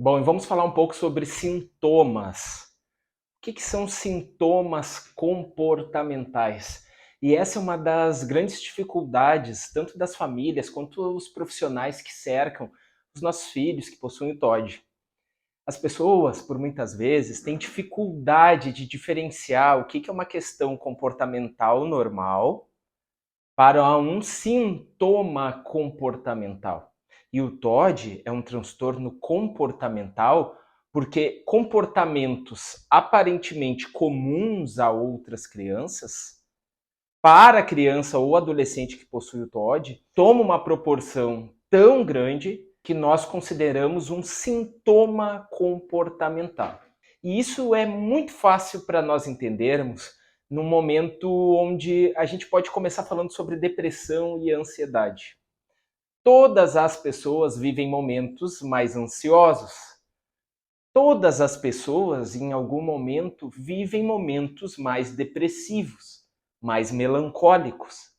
Bom, e vamos falar um pouco sobre sintomas. O que são sintomas comportamentais? E essa é uma das grandes dificuldades, tanto das famílias quanto os profissionais que cercam os nossos filhos que possuem o TOD. As pessoas, por muitas vezes, têm dificuldade de diferenciar o que é uma questão comportamental normal para um sintoma comportamental. E o TOD é um transtorno comportamental porque comportamentos aparentemente comuns a outras crianças, para a criança ou adolescente que possui o TOD, toma uma proporção tão grande que nós consideramos um sintoma comportamental. E isso é muito fácil para nós entendermos num momento onde a gente pode começar falando sobre depressão e ansiedade. Todas as pessoas vivem momentos mais ansiosos. Todas as pessoas, em algum momento, vivem momentos mais depressivos, mais melancólicos.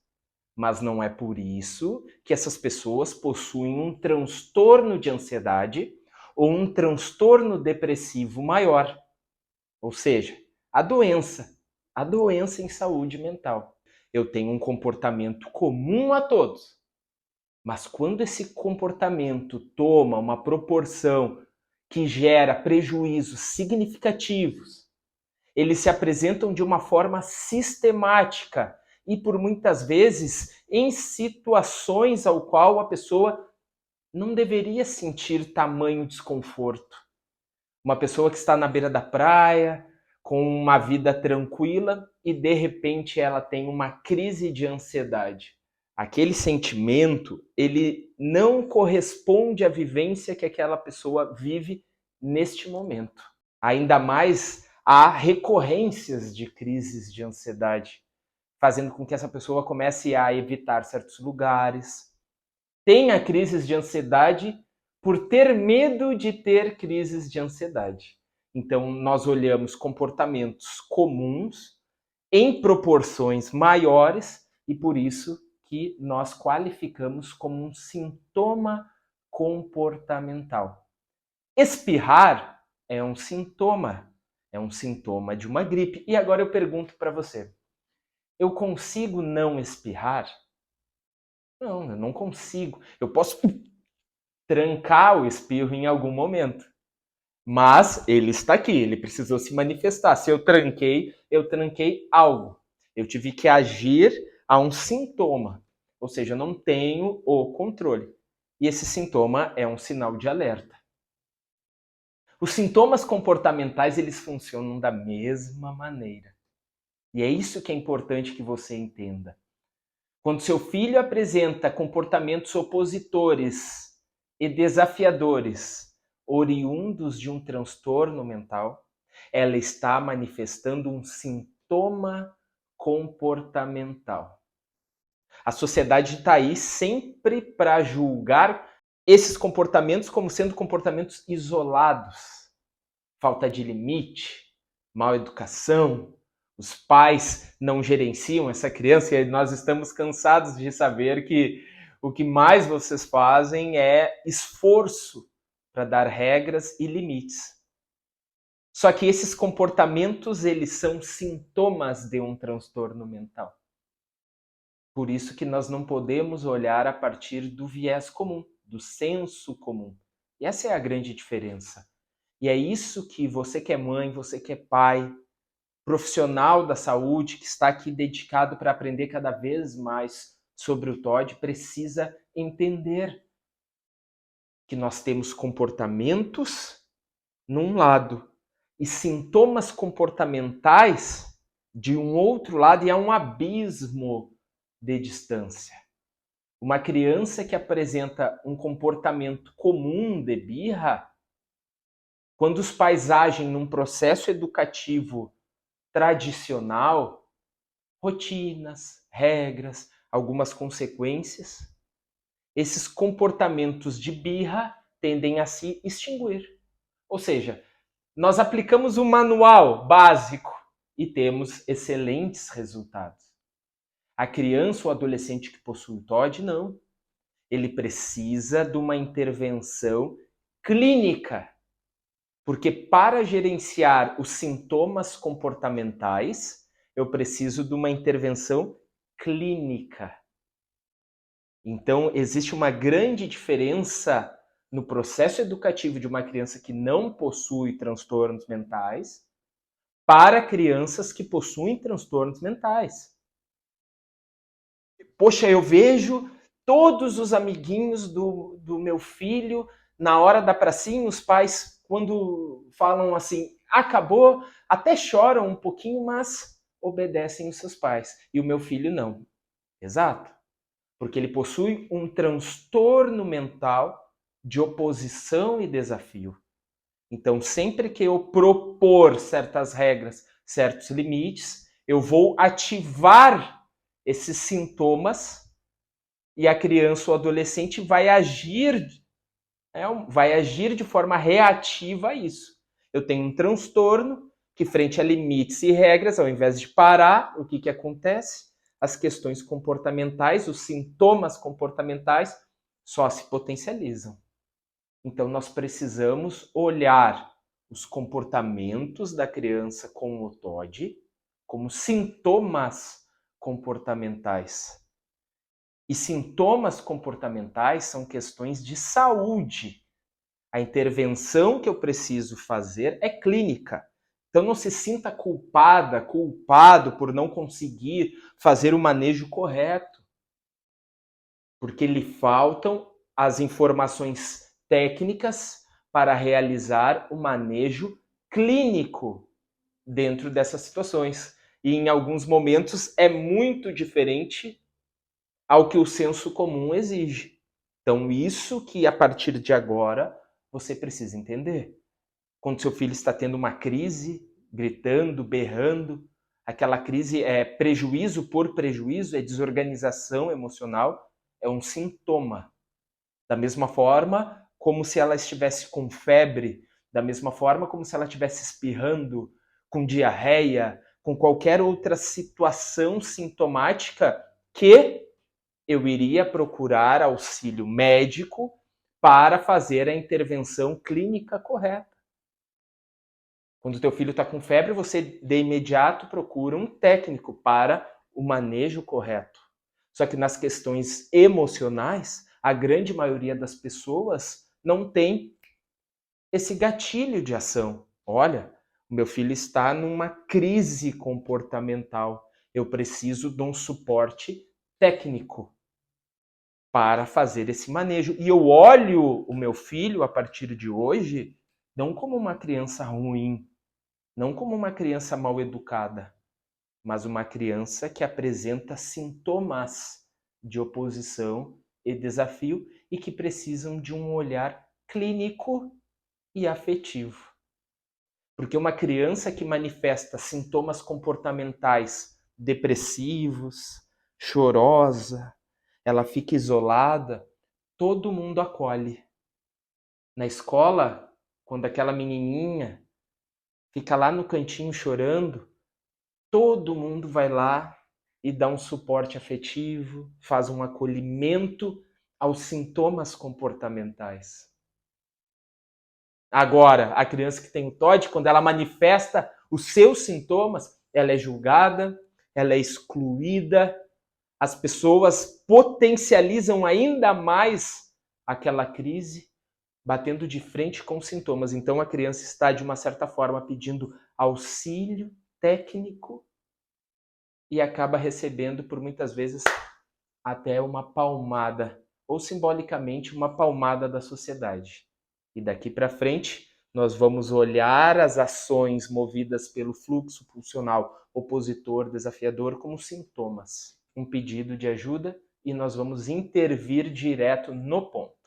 Mas não é por isso que essas pessoas possuem um transtorno de ansiedade ou um transtorno depressivo maior. Ou seja, a doença em saúde mental. Eu tenho um comportamento comum a todos, mas quando esse comportamento toma uma proporção que gera prejuízos significativos, eles se apresentam de uma forma sistemática e por muitas vezes em situações ao qual a pessoa não deveria sentir tamanho desconforto. Uma pessoa que está na beira da praia, com uma vida tranquila e de repente ela tem uma crise de ansiedade. Aquele sentimento, ele não corresponde à vivência que aquela pessoa vive neste momento. Ainda mais há recorrências de crises de ansiedade, fazendo com que essa pessoa comece a evitar certos lugares, tenha crises de ansiedade por ter medo de ter crises de ansiedade. Então, nós olhamos comportamentos comuns em proporções maiores e por isso que nós qualificamos como um sintoma comportamental. Espirrar é um sintoma de uma gripe. E agora eu pergunto para você, eu consigo não espirrar? Não, eu não consigo. Eu posso trancar o espirro em algum momento. Mas ele está aqui, ele precisou se manifestar. Se eu tranquei algo. Eu tive que agir a um sintoma. Ou seja, eu não tenho o controle. E esse sintoma é um sinal de alerta. Os sintomas comportamentais, eles funcionam da mesma maneira. E é isso que é importante que você entenda. Quando seu filho apresenta comportamentos opositores e desafiadores, oriundos de um transtorno mental, ela está manifestando um sintoma comportamental. A sociedade está aí sempre para julgar esses comportamentos como sendo comportamentos isolados, falta de limite, mal educação, os pais não gerenciam essa criança e nós estamos cansados de saber que o que mais vocês fazem é esforço para dar regras e limites. Só que esses comportamentos, eles são sintomas de um transtorno mental. Por isso que nós não podemos olhar a partir do viés comum, do senso comum. E essa é a grande diferença. E é isso que você que é mãe, você que é pai, profissional da saúde, que está aqui dedicado para aprender cada vez mais sobre o TOD, precisa entender que nós temos comportamentos num lado e sintomas comportamentais de um outro lado, e há um abismo de distância. Uma criança que apresenta um comportamento comum de birra, quando os pais agem num processo educativo tradicional, rotinas, regras, algumas consequências, esses comportamentos de birra tendem a se extinguir. Ou seja, nós aplicamos o manual básico e temos excelentes resultados. A criança ou adolescente que possui o TOD, não. Ele precisa de uma intervenção clínica Porque para gerenciar os sintomas comportamentais, eu preciso de uma intervenção clínica. Então, existe uma grande diferença no processo educativo de uma criança que não possui transtornos mentais para crianças que possuem transtornos mentais. Poxa, eu vejo todos os amiguinhos do meu filho na hora da pracinha, os pais, quando falam assim, acabou, até choram um pouquinho, mas obedecem os seus pais. E o meu filho não. Exato. Porque ele possui um transtorno mental de oposição e desafio. Então, sempre que eu propor certas regras, certos limites, eu vou ativar esses sintomas e a criança ou adolescente vai agir de forma reativa a isso. Eu tenho um transtorno que, frente a limites e regras, ao invés de parar, o que acontece? As questões comportamentais, os sintomas comportamentais só se potencializam. Então, nós precisamos olhar os comportamentos da criança com o TOD como sintomas comportamentais. E sintomas comportamentais são questões de saúde. A intervenção que eu preciso fazer é clínica. Então não se sinta culpado por não conseguir fazer o manejo correto. Porque lhe faltam as informações técnicas para realizar o manejo clínico dentro dessas situações. E em alguns momentos é muito diferente ao que o senso comum exige. Então, isso que a partir de agora você precisa entender. Quando seu filho está tendo uma crise, gritando, berrando, aquela crise é prejuízo por prejuízo, é desorganização emocional, é um sintoma. Da mesma forma como se ela estivesse com febre, da mesma forma como se ela estivesse espirrando, com diarreia, com qualquer outra situação sintomática que eu iria procurar auxílio médico para fazer a intervenção clínica correta. Quando o teu filho está com febre, você de imediato procura um técnico para o manejo correto. Só que nas questões emocionais, a grande maioria das pessoas não tem esse gatilho de ação. Olha, o meu filho está numa crise comportamental. Eu preciso de um suporte técnico para fazer esse manejo. E eu olho o meu filho, a partir de hoje, não como uma criança ruim, não como uma criança mal educada, mas uma criança que apresenta sintomas de oposição e desafio e que precisam de um olhar clínico e afetivo. Porque uma criança que manifesta sintomas comportamentais depressivos, chorosa, ela fica isolada, todo mundo acolhe. Na escola, quando aquela menininha fica lá no cantinho chorando, todo mundo vai lá e dá um suporte afetivo, faz um acolhimento aos sintomas comportamentais. Agora, a criança que tem o TOD, quando ela manifesta os seus sintomas, ela é julgada, ela é excluída, as pessoas potencializam ainda mais aquela crise, batendo de frente com os sintomas. Então a criança está, de uma certa forma, pedindo auxílio técnico e acaba recebendo, por muitas vezes, até uma palmada, ou simbolicamente uma palmada da sociedade. E daqui para frente, nós vamos olhar as ações movidas pelo fluxo pulsional opositor, desafiador, como sintomas, um pedido de ajuda, e nós vamos intervir direto no ponto.